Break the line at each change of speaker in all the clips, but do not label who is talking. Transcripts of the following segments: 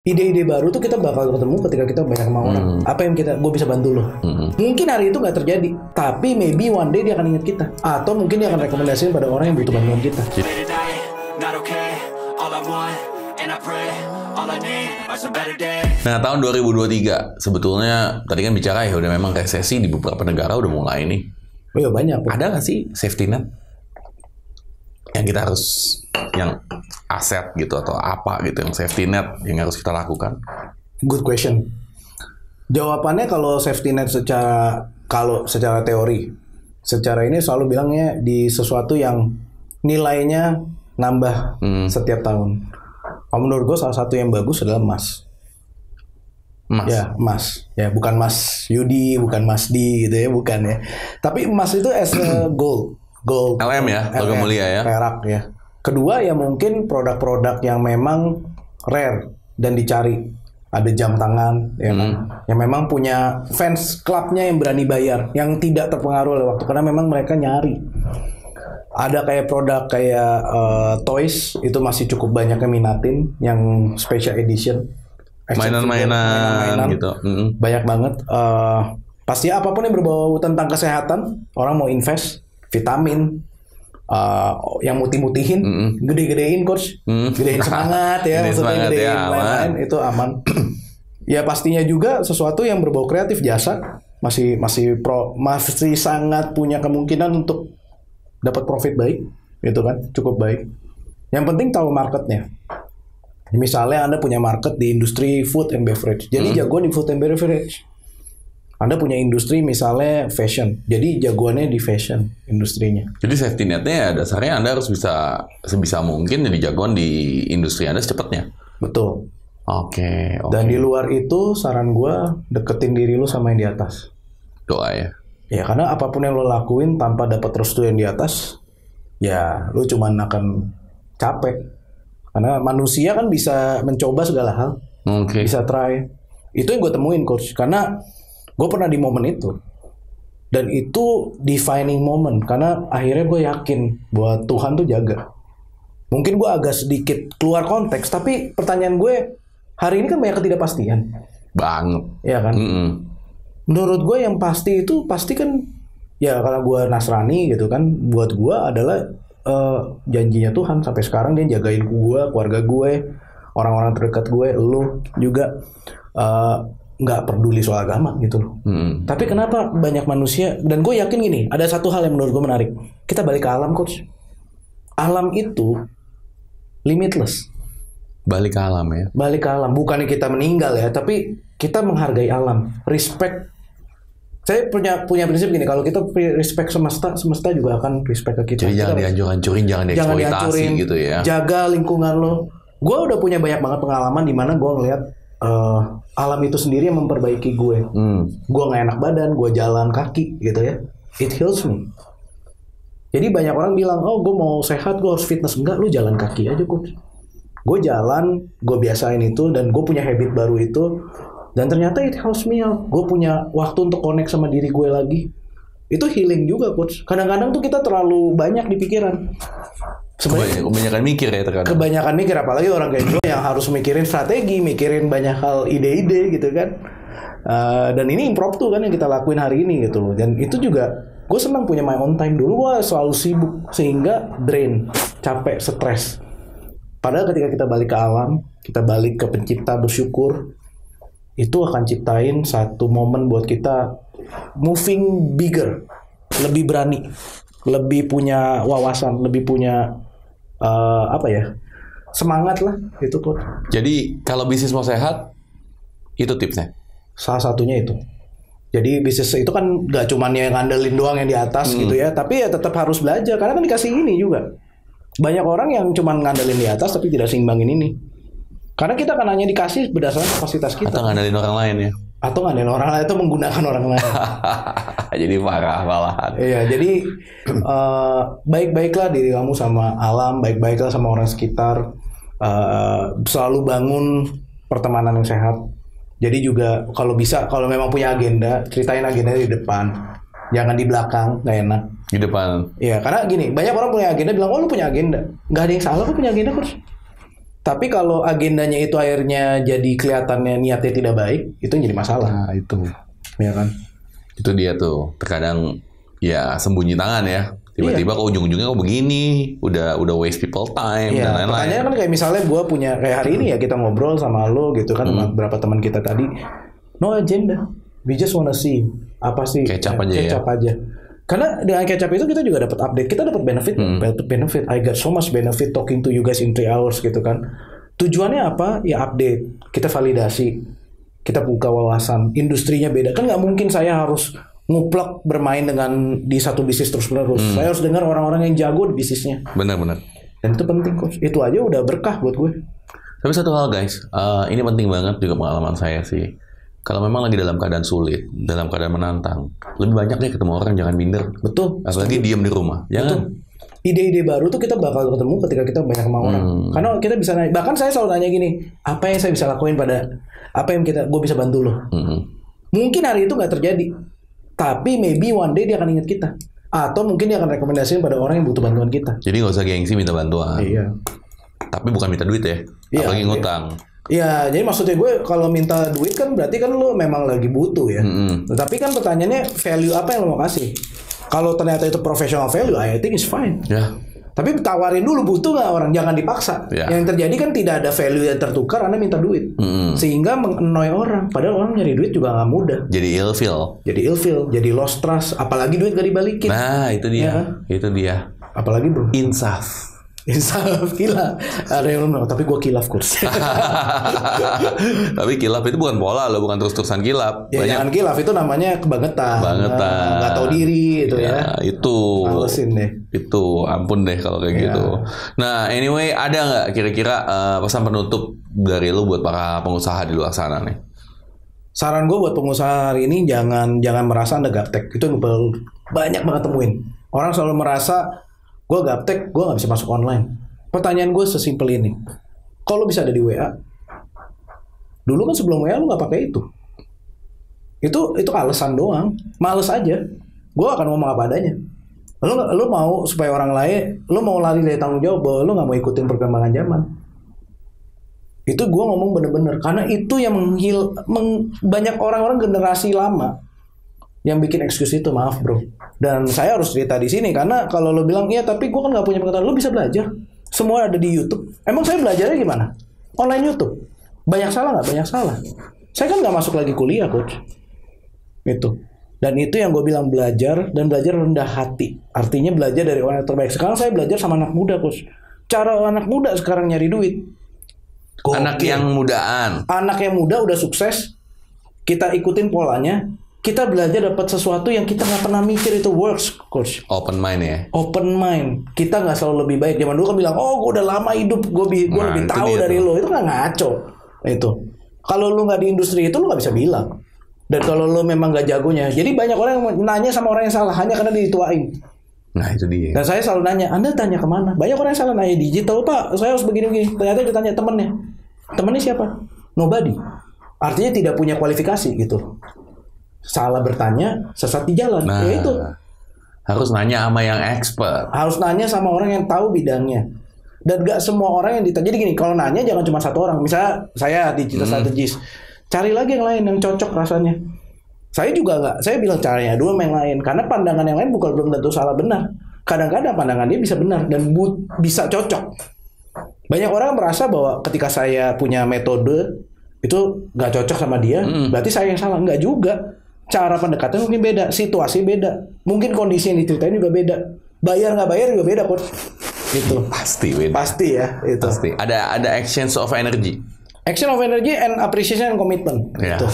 ide-ide baru tuh kita bakal ketemu ketika kita banyak sama orang. Apa yang gue bisa bantu lo? Mungkin hari itu nggak terjadi, tapi maybe one day dia akan ingat kita, atau mungkin dia akan rekomendasiin pada orang yang butuh bantuan kita.
Nah, tahun 2023 sebetulnya tadi kan bicara ya udah memang resesi di beberapa negara udah mulai nih.
Oh iya banyak.
Ada nggak sih safety net yang kita harus, yang aset gitu atau apa gitu yang safety net yang harus kita lakukan?
Good question. Jawabannya kalau safety net secara teori, secara ini selalu bilangnya di sesuatu yang nilainya nambah setiap tahun. Kalau menurut gue salah satu yang bagus adalah emas.
Emas?
Ya, emas. Ya, bukan emas Yudi, bukan emas di gitu ya, bukan ya. Tapi emas itu as a gold.
LM ya, logam mulia ya.
Perak ya. Kedua ya mungkin produk-produk yang memang rare dan dicari. Ada jam tangan, ya kan? Yang memang punya fans clubnya yang berani bayar, yang tidak terpengaruh oleh waktu, karena memang mereka nyari. Ada kayak produk kayak toys, itu masih cukup banyak yang minatin, yang special edition.
Mainan-mainan gitu.
Banyak banget. Pasti apapun yang berbau tentang kesehatan, orang mau invest, vitamin, yang mutih-mutihin, gede-gedein coach, gedein semangat ya, maksudnya gedein lain-lain, itu aman. Ya pastinya juga sesuatu yang berbau kreatif, jasa masih sangat punya kemungkinan untuk dapat profit baik, gitu kan, cukup baik. Yang penting tahu marketnya. Misalnya Anda punya market di industri food and beverage, jadi jagoan di food and beverage. Anda punya industri misalnya fashion, jadi jagoannya di fashion industrinya.
Jadi safety netnya ya dasarnya Anda harus bisa sebisa mungkin jadi jagoan di industri Anda secepatnya.
Betul.
Oke.
Dan di luar itu saran gue deketin diri lu sama yang di atas.
Doa ya.
Ya karena apapun yang lo lakuin tanpa dapat restu yang di atas, ya lo cuman akan capek. Karena manusia kan bisa mencoba segala hal, bisa try. Itu yang gue temuin coach, karena gue pernah di momen itu. Dan itu defining moment, karena akhirnya gue yakin bahwa Tuhan tuh jaga. Mungkin gue agak sedikit keluar konteks, tapi pertanyaan gue, hari ini kan banyak ketidakpastian.
Banget.
Ya kan? Menurut gue yang pasti itu pasti kan ya kalau gue Nasrani gitu kan, buat gue adalah janjinya Tuhan sampai sekarang dia jagain gue, keluarga gue, orang-orang terdekat gue, lu juga nggak peduli soal agama gitu loh. Tapi kenapa banyak manusia, dan gue yakin gini, ada satu hal yang menurut gue menarik. Kita balik ke alam coach. Alam itu limitless.
Balik ke alam ya.
Balik ke alam, bukannya kita meninggal ya, tapi kita menghargai alam, respect. Saya punya prinsip gini, kalau kita respect semesta juga akan respect ke kita.
Jadi jangan dihancur-hancurin, jangan dieksploitasi gitu ya.
Jaga lingkungan lo. Gue udah punya banyak banget pengalaman di mana gue ngeliat alam itu sendiri yang memperbaiki gue. Gue nggak enak badan, gue jalan kaki gitu ya. It heals me. Jadi banyak orang bilang, oh gue mau sehat, gue harus fitness. Enggak, lu jalan kaki aja coach. Gue jalan, gue biasain itu, dan gue punya habit baru itu, dan ternyata it helps me out. Gue punya waktu untuk connect sama diri gue lagi. Itu healing juga coach. Kadang-kadang tuh kita terlalu banyak di pikiran.
Kebanyakan mikir ya terkadang.
Kebanyakan mikir, apalagi orang kayak gue yang harus mikirin strategi, mikirin banyak hal, ide-ide gitu kan. Dan ini impromptu kan yang kita lakuin hari ini gitu loh. Dan itu juga gue senang punya my own time. Dulu gue selalu sibuk sehingga drain, capek, stres. Padahal ketika kita balik ke alam, kita balik ke pencipta, bersyukur, itu akan ciptain satu momen buat kita moving bigger, lebih berani, lebih punya wawasan, lebih punya semangat lah itu tuh.
Jadi kalau bisnis mau sehat, itu tipsnya?
Salah satunya itu. Jadi bisnis itu kan gak cuma yang ngandelin doang yang di atas gitu ya, tapi ya tetap harus belajar, karena kan dikasih ini juga. Banyak orang yang cuma ngandelin di atas tapi tidak seimbangin ini. Karena kita kan hanya dikasih berdasarkan kapasitas kita.
Atau ngandelin orang lain ya.
Atau ngandelin orang lain, atau menggunakan orang lain.
Jadi parah malahan.
Iya, jadi baik-baiklah diri kamu sama alam, baik-baiklah sama orang sekitar. Selalu bangun pertemanan yang sehat. Jadi juga kalau bisa, kalau memang punya agenda, ceritain agenda di depan. Jangan di belakang, nggak enak.
Di depan.
Iya, karena gini, banyak orang punya agenda bilang, oh lu punya agenda. Nggak ada yang salah, lu punya agenda coach. Tapi kalau agendanya itu akhirnya jadi kelihatannya niatnya tidak baik, itu yang jadi masalah.
Nah, itu.
Ya kan?
Itu dia tuh. Terkadang ya sembunyi tangan ya. Tiba-tiba kok ujung-ujungnya kok begini, udah waste people time dan lain-lain.
Makanya kan kayak misalnya gue punya kayak hari ini ya kita ngobrol sama lo gitu kan, sama beberapa teman kita tadi, no agenda, we just wanna see apa sih
kecap aja.
Karena dengan kecap itu kita juga dapat update, kita dapat benefit. I got so much benefit talking to you guys in 3 hours gitu kan. Tujuannya apa? Ya update, kita validasi, kita buka wawasan. Industrinya beda kan, nggak mungkin saya harus nguplek bermain dengan di satu bisnis terus-menerus. Saya harus dengar orang-orang yang jago di bisnisnya.
Benar-benar.
Dan itu penting, Coach. Itu aja udah berkah buat gue.
Tapi satu hal guys, ini penting banget juga pengalaman saya sih. Kalau memang lagi dalam keadaan sulit, dalam keadaan menantang, lebih banyak deh ketemu orang, jangan minder.
Betul.
Apalagi diem di rumah. Jangan.
Ide-ide baru tuh kita bakal ketemu ketika kita banyak sama orang. Karena kita bisa nanya, bahkan saya selalu nanya gini, apa yang saya bisa lakuin apa yang gue bisa bantu lo. Mungkin hari itu nggak terjadi, tapi maybe one day dia akan ingat kita. Atau mungkin dia akan rekomendasiin pada orang yang butuh bantuan kita.
Jadi nggak usah gengsi minta bantuan.
Iya.
Tapi bukan minta duit ya, apalagi ngutang.
Iya, jadi maksudnya gue kalau minta duit kan berarti kan lo memang lagi butuh ya. Tapi kan pertanyaannya value apa yang lo mau kasih? Kalau ternyata itu professional value, I think it's fine.
Ya.
Tapi tawarin dulu, butuh nggak orang, jangan dipaksa. Yang terjadi kan tidak ada value yang tertukar, Anda minta duit. Sehingga mengenoi orang. Padahal orang nyari duit juga nggak mudah.
Jadi ilfeel,
jadi lost trust. Apalagi duit gak dibalikin.
Nah itu dia, itu dia.
Apalagi bro.
Insaf.
Kilaf. Ada yang bilang, tapi gue kilaf kurs.
Tapi kilaf itu bukan pola loh, bukan terus-terusan kilaf.
Ya, jangan kilaf, itu namanya kebangetan. Nggak tahu diri itu ya.
Itu.
Malesin deh.
Itu ampun deh kalau kayak gitu. Nah anyway, ada nggak kira-kira pesan penutup dari lu buat para pengusaha di luar sana nih?
Saran gue buat pengusaha hari ini, jangan merasa Anda gaptek. Itu banyak banget temuin. Orang selalu merasa gue gaptek, gue nggak bisa masuk online. Pertanyaan gue sesimpel ini, kalau bisa ada di WA, dulu kan sebelum WA lu nggak pakai itu. Itu alasan doang, males aja. Gue akan ngomong apa adanya. Lu mau supaya orang lain, lu mau lari dari tanggung jawab, bahwa lu nggak mau ikutin perkembangan zaman. Itu gue ngomong bener-bener, karena itu yang banyak orang-orang generasi lama yang bikin excuse itu, maaf bro. Dan saya harus cerita di sini karena kalau lo bilang iya tapi gue kan nggak punya pengetahuan, lo bisa belajar. Semua ada di YouTube. Emang saya belajarnya gimana? Online YouTube. Banyak salah nggak? Banyak salah. Saya kan nggak masuk lagi kuliah, coach. Itu. Dan itu yang gue bilang, belajar dan belajar rendah hati. Artinya belajar dari orang yang terbaik. Sekarang saya belajar sama anak muda, coach. Cara anak muda sekarang nyari duit.
Anak yang mudaan.
Anak yang muda udah sukses. Kita ikutin polanya. Kita belajar dapat sesuatu yang kita nggak pernah mikir itu works, coach.
Open mind ya.
Open mind. Kita nggak selalu lebih baik. Zaman dulu kan bilang, oh gue udah lama hidup, gue lebih tahu dari lo. Itu nggak ngaco. Itu. Kalau lo nggak di industri itu lo nggak bisa bilang. Dan kalau lo memang nggak jagonya, jadi banyak orang yang nanya sama orang yang salah hanya karena dituain.
Nah itu dia.
Dan saya selalu nanya, Anda tanya kemana? Banyak orang yang salah nanya digital, Pak. Saya harus begini-begini. Ternyata ditanya temennya. Temennya siapa? Nobody. Artinya tidak punya kualifikasi gitu. Salah bertanya, sesat di jalan.
Nah,
ya itu.
Harus nanya sama yang expert.
Harus nanya sama orang yang tahu bidangnya. Dan gak semua orang yang ditanya. Jadi gini, kalau nanya jangan cuma satu orang. Misalnya saya digital strategis, cari lagi yang lain yang cocok rasanya. Saya juga nggak. Saya bilang caranya dua sama yang lain. Karena pandangan yang lain bukan belum tentu salah benar. Kadang-kadang pandangan dia bisa benar dan bisa cocok. Banyak orang merasa bahwa ketika saya punya metode itu nggak cocok sama dia, berarti saya yang salah. Nggak juga. Cara pendekatan mungkin beda, situasi beda, mungkin kondisi yang diceritain juga beda, bayar nggak bayar juga beda kok. Itu
pasti beda.
Pasti ya itu.
Pasti. Ada exchange of energy.
Action of energy and appreciation and commitment.
Yeah.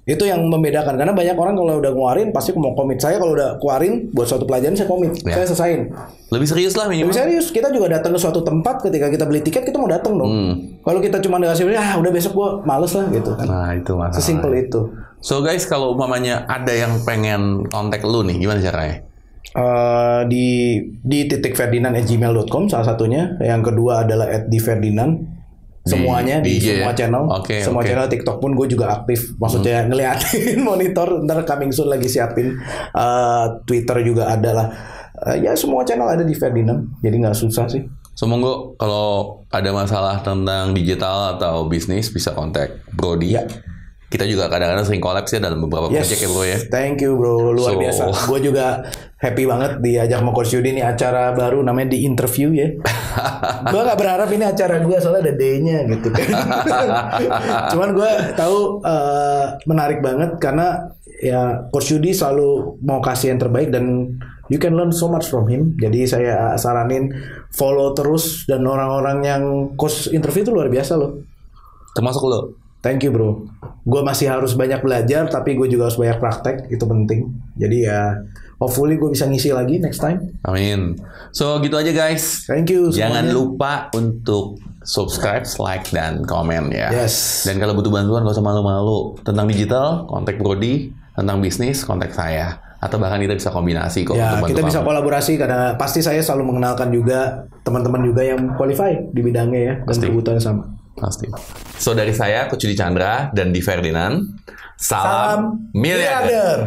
Itu yang membedakan. Karena banyak orang kalau udah ngeluarin pasti mau komit. Saya kalau udah keluarin buat suatu pelajaran saya komit. Yeah. Saya selesain.
Lebih serius lah minimal.
Lebih serius. Kita juga datang ke suatu tempat ketika kita beli tiket kita mau datang dong. Kalau kita cuma dikasih udah besok gua males lah gitu kan.
Nah itu masalah.
Sesimpel itu.
So guys, kalau umpamanya ada yang pengen kontak lu nih, gimana caranya?
Di @ferdinand@gmail.com salah satunya. Yang kedua adalah @diferdinand. Semuanya di semua channel. Semua channel TikTok pun gue juga aktif. Maksudnya ngeliatin monitor. Ntar coming soon lagi siapin. Twitter juga ada lah. Ya semua channel ada di Ferdinand. Jadi nggak susah sih.
So monggo kalau ada masalah tentang digital atau bisnis bisa kontak Brody.
Ya.
Kita juga kadang-kadang sering collab sih dalam beberapa project ya bro ya.
Thank you bro, luar biasa. Gue juga happy banget diajak sama Coach Yudi ini acara baru namanya di interview ya. Gue gak berharap ini acara gue soalnya ada D-nya gitu kan. Cuman gue tahu menarik banget karena ya Coach Yudi selalu mau kasih yang terbaik dan you can learn so much from him. Jadi saya saranin follow terus dan orang-orang yang Coach interview itu luar biasa loh.
Termasuk lo.
Thank you bro. Gue masih harus banyak belajar, tapi gue juga harus banyak praktek. Itu penting. Jadi ya, hopefully gue bisa ngisi lagi next time.
Amin. So gitu aja guys.
Thank you
Jangan
semuanya.
lupa untuk subscribe, like, dan komen ya.
Yes.
Dan kalau butuh bantuan gak usah malu-malu. Tentang digital, kontak Brody. Tentang bisnis, kontak saya. Atau bahkan kita bisa kombinasi kok.
Ya,
untuk bantu
kita bisa
kamu.
kolaborasi karena pasti saya selalu mengenalkan juga teman-teman juga yang qualify di bidangnya ya. Dan
Pasti.
kebutuhan sama.
Pasti. So dari saya, Coach Yudi Chandra dan Di Ferdinand. Salam miliarder.
miliarder.